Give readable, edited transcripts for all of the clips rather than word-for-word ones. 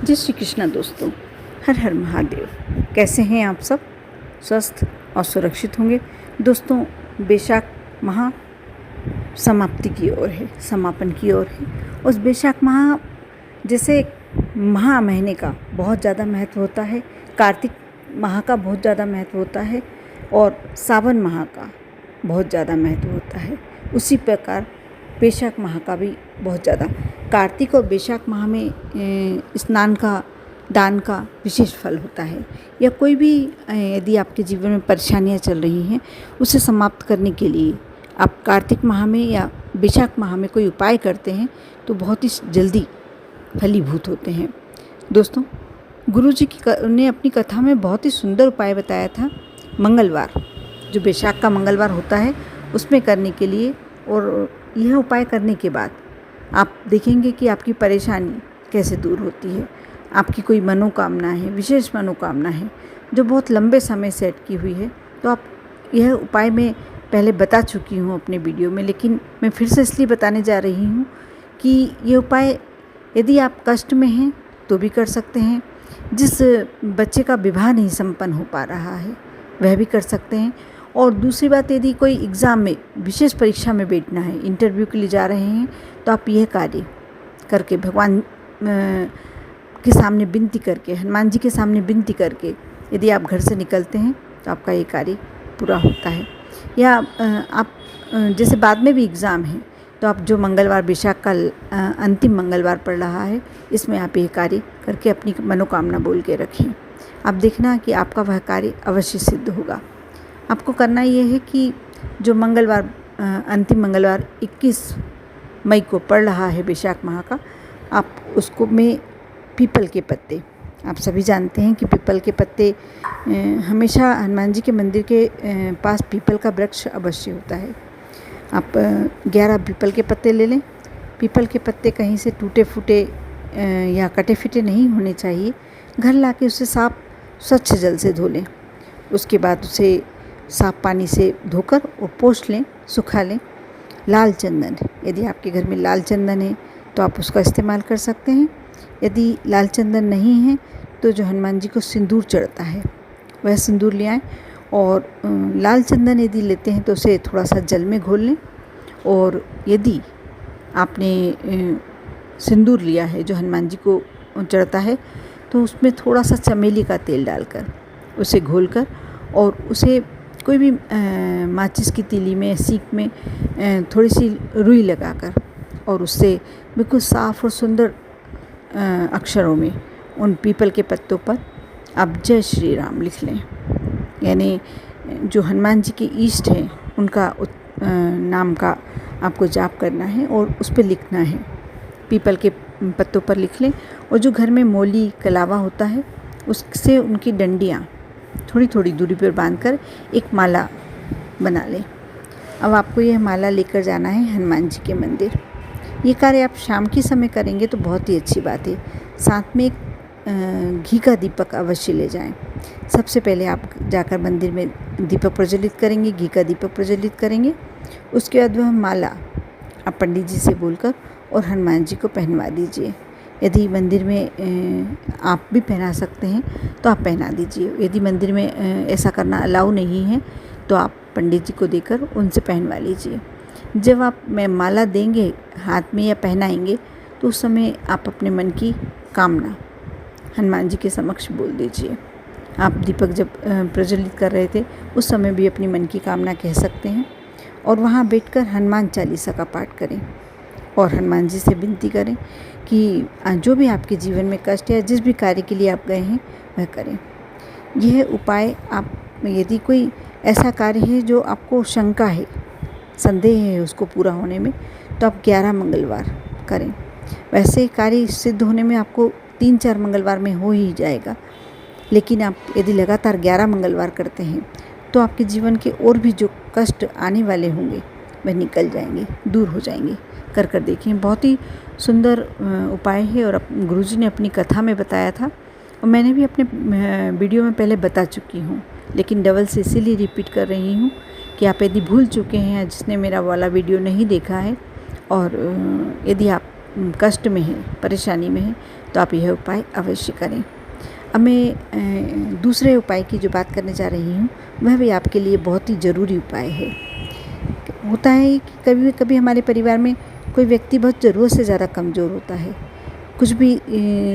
जय श्री कृष्णा दोस्तों, हर हर महादेव। कैसे हैं आप सब? स्वस्थ और सुरक्षित होंगे। दोस्तों, बैशाख माह समाप्ति की ओर है, समापन की ओर है। उस बैशाख माह जैसे महीने का बहुत ज़्यादा महत्व होता है, कार्तिक माह का बहुत ज़्यादा महत्व होता है और सावन माह का बहुत ज़्यादा महत्व होता है, उसी प्रकार बैशाख माह का भी बहुत ज़्यादा। कार्तिक और बैशाख माह में स्नान का, दान का विशेष फल होता है। या कोई भी यदि आपके जीवन में परेशानियां चल रही हैं, उसे समाप्त करने के लिए आप कार्तिक माह में या बैशाख माह में कोई उपाय करते हैं तो बहुत ही जल्दी फलीभूत होते हैं। दोस्तों, गुरुजी ने अपनी कथा में बहुत ही सुंदर उपाय बताया था। मंगलवार, जो बैशाख का मंगलवार होता है, उसमें करने के लिए। और यह उपाय करने के बाद आप देखेंगे कि आपकी परेशानी कैसे दूर होती है। आपकी कोई मनोकामना है, विशेष मनोकामना है जो बहुत लंबे समय से अटकी हुई है, तो आप यह उपाय मैं पहले बता चुकी हूँ अपने वीडियो में, लेकिन मैं फिर से इसलिए बताने जा रही हूँ कि ये उपाय यदि आप कष्ट में हैं तो भी कर सकते हैं। जिस बच्चे का विवाह नहीं संपन्न हो पा रहा है वह भी कर सकते हैं। और दूसरी बात, यदि कोई एग्ज़ाम में, विशेष परीक्षा में बैठना है, इंटरव्यू के लिए जा रहे हैं, तो आप यह कार्य करके भगवान के सामने विनती करके, हनुमान जी के सामने विनती करके यदि आप घर से निकलते हैं तो आपका ये कार्य पूरा होता है। या आप जैसे बाद में भी एग्ज़ाम है तो आप जो मंगलवार, बैशाख का अंतिम मंगलवार पड़ रहा है, इसमें आप ये कार्य करके अपनी मनोकामना बोल के रखें। आप देखना कि आपका वह कार्य अवश्य सिद्ध होगा। आपको करना ये है कि जो मंगलवार, अंतिम मंगलवार 21 मई को पड़ रहा है बैशाख माह का, आप उसको में पीपल के पत्ते, आप सभी जानते हैं कि पीपल के पत्ते हमेशा हनुमान जी के मंदिर के पास पीपल का वृक्ष अवश्य होता है। आप 11 पीपल के पत्ते ले लें। पीपल के पत्ते कहीं से टूटे फूटे या कटे फिटे नहीं होने चाहिए। घर लाके उसे साफ स्वच्छ जल से धो लें। उसके बाद उसे साफ पानी से धोकर और पोंछ लें, सुखा लें। लाल चंदन, यदि आपके घर में लाल चंदन है तो आप उसका इस्तेमाल कर सकते हैं। यदि लाल चंदन नहीं है तो जो हनुमान जी को सिंदूर चढ़ता है वह सिंदूर ले आएँ। और लाल चंदन यदि लेते हैं तो उसे थोड़ा सा जल में घोल लें। और यदि आपने सिंदूर लिया है जो हनुमान जी को चढ़ता है, तो उसमें थोड़ा सा चमेली का तेल डालकर उसे घोलकर और उसे कोई भी माचिस की तीली में, सीख में थोड़ी सी रुई लगाकर और उससे बिल्कुल साफ़ और सुंदर अक्षरों में उन पीपल के पत्तों पर आप जय श्री राम लिख लें। यानी जो हनुमान जी के इष्ट हैं उनका नाम का आपको जाप करना है और उस पर लिखना है। पीपल के पत्तों पर लिख लें। और जो घर में मोली, कलावा होता है, उससे उनकी डंडियाँ थोड़ी थोड़ी दूरी पर बांधकर एक माला बना लें। अब आपको यह माला लेकर जाना है हनुमान जी के मंदिर। ये कार्य आप शाम के समय करेंगे तो बहुत ही अच्छी बात है। साथ में एक घी का दीपक अवश्य ले जाएं। सबसे पहले आप जाकर मंदिर में दीपक प्रज्वलित करेंगे, घी का दीपक प्रज्वलित करेंगे। उसके बाद वह माला आप पंडित जी से बोलकर और हनुमान जी को पहनवा दीजिए। यदि मंदिर में आप भी पहना सकते हैं तो आप पहना दीजिए। यदि मंदिर में ऐसा करना अलाउ नहीं है तो आप पंडित जी को देकर उनसे पहनवा लीजिए। जब आप माला देंगे हाथ में या पहनाएंगे तो उस समय आप अपने मन की कामना हनुमान जी के समक्ष बोल दीजिए। आप दीपक जब प्रज्वलित कर रहे थे उस समय भी अपनी मन की कामना कह सकते हैं। और वहाँ बैठकर हनुमान चालीसा का पाठ करें और हनुमान जी से विनती करें कि जो भी आपके जीवन में कष्ट या जिस भी कार्य के लिए आप गए हैं वह करें। यह उपाय आप, यदि कोई ऐसा कार्य है जो आपको शंका है, संदेह है उसको पूरा होने में, तो आप 11 मंगलवार करें। वैसे कार्य सिद्ध होने में आपको 3-4 मंगलवार में हो ही जाएगा, लेकिन आप यदि लगातार 11 मंगलवार करते हैं तो आपके जीवन के और भी जो कष्ट आने वाले होंगे वह निकल जाएंगे, दूर हो जाएंगे। कर देखें, बहुत ही सुंदर उपाय है और गुरुजी ने अपनी कथा में बताया था और मैंने भी अपने वीडियो में पहले बता चुकी हूँ, लेकिन डबल से इसीलिए रिपीट कर रही हूँ कि आप यदि भूल चुके हैं, जिसने मेरा वाला वीडियो नहीं देखा है और यदि आप कष्ट में है, परेशानी में है, तो आप यह उपाय अवश्य करें। अब मैं दूसरे उपाय की जो बात करने जा रही हूँ वह भी आपके लिए बहुत ही ज़रूरी उपाय है। होता है कि कभी कभी हमारे परिवार में कोई व्यक्ति बहुत ज़रूरत से ज़्यादा कमज़ोर होता है। कुछ भी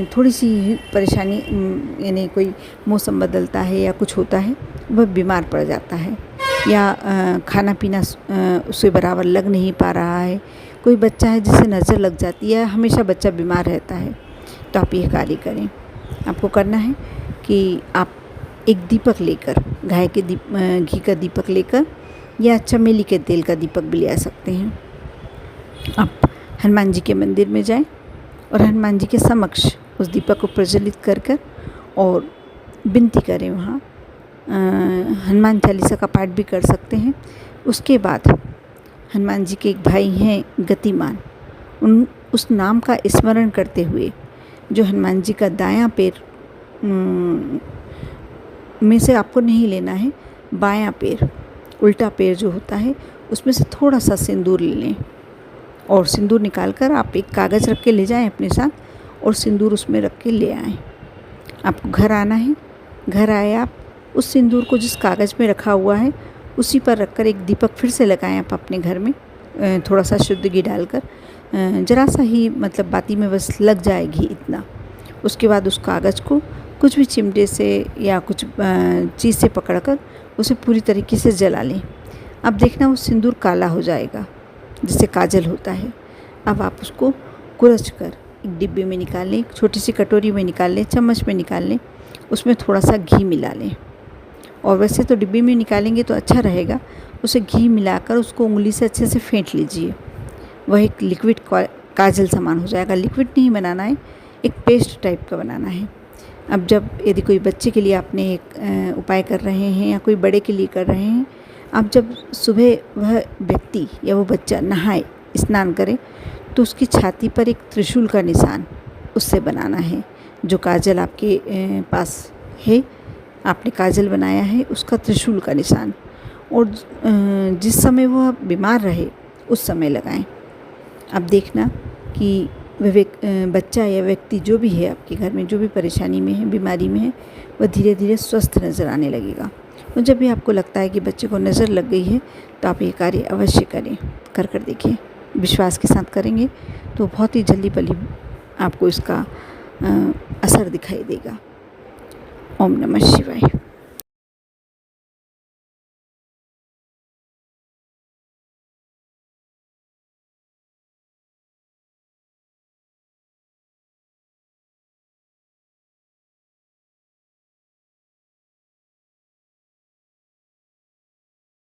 थोड़ी सी परेशानी, यानी कोई मौसम बदलता है या कुछ होता है, वह बीमार पड़ जाता है, या खाना पीना उसे बराबर लग नहीं पा रहा है। कोई बच्चा है जिसे नज़र लग जाती है, हमेशा बच्चा बीमार रहता है। तो आप यह कार्य करें। आपको करना है कि आप एक दीपक लेकर, गाय के घी का दीपक लेकर, या चमेली के तेल का दीपक भी ले आ सकते हैं। आप हनुमान जी के मंदिर में जाएं और हनुमान जी के समक्ष उस दीपक को प्रज्वलित कर कर और विनती करें। वहाँ हनुमान चालीसा का पाठ भी कर सकते हैं। उसके बाद हनुमान जी के एक भाई हैं गतिमान, उस नाम का स्मरण करते हुए जो हनुमान जी का दायां पैर में से आपको नहीं लेना है, बायां पैर, उल्टा पैर जो होता है, उसमें से थोड़ा सा सिंदूर ले लें और सिंदूर निकाल कर आप एक कागज़ रख के ले जाएं अपने साथ और सिंदूर उसमें रख के ले आएँ। आपको घर आना है। घर आए आप उस सिंदूर को जिस कागज़ में रखा हुआ है उसी पर रखकर एक दीपक फिर से लगाएं आप अपने घर में, थोड़ा सा शुद्ध घी डालकर, ज़रा सा ही, मतलब बाती में बस लग जाए घी इतना। उसके बाद उस कागज़ को कुछ भी चिमटे से या कुछ चीज़ से पकड़कर उसे पूरी तरीके से जला लें। अब देखना वो सिंदूर काला हो जाएगा, जिससे काजल होता है। अब आप उसको कुरच कर एक डिब्बे में निकाल लें, एक छोटी सी कटोरी में निकाल लें, चम्मच में निकाल लें, उसमें थोड़ा सा घी मिला लें। और वैसे तो डिब्बे में निकालेंगे तो अच्छा रहेगा, उसे घी मिलाकर उसको उंगली से अच्छे से फेंट लीजिए। वह एक लिक्विड काजल समान हो जाएगा। लिक्विड नहीं बनाना है, एक पेस्ट टाइप का बनाना है। अब जब यदि कोई बच्चे के लिए आपने एक उपाय कर रहे हैं या कोई बड़े के लिए कर रहे हैं, आप जब सुबह वह व्यक्ति या वो बच्चा नहाए, स्नान करे, तो उसकी छाती पर एक त्रिशूल का निशान उससे बनाना है। जो काजल आपके पास है, आपने काजल बनाया है, उसका त्रिशूल का निशान, और जिस समय वह बीमार रहे उस समय लगाएं। अब देखना कि वह बच्चा या व्यक्ति जो भी है आपके घर में, जो भी परेशानी में है, बीमारी में है, वह धीरे धीरे स्वस्थ नज़र आने लगेगा। और जब भी आपको लगता है कि बच्चे को नज़र लग गई है, तो आप ये कार्य अवश्य करें, कर देखिए। विश्वास के साथ करेंगे तो बहुत ही जल्दी पली आपको इसका असर दिखाई देगा। ओम नमः शिवाय।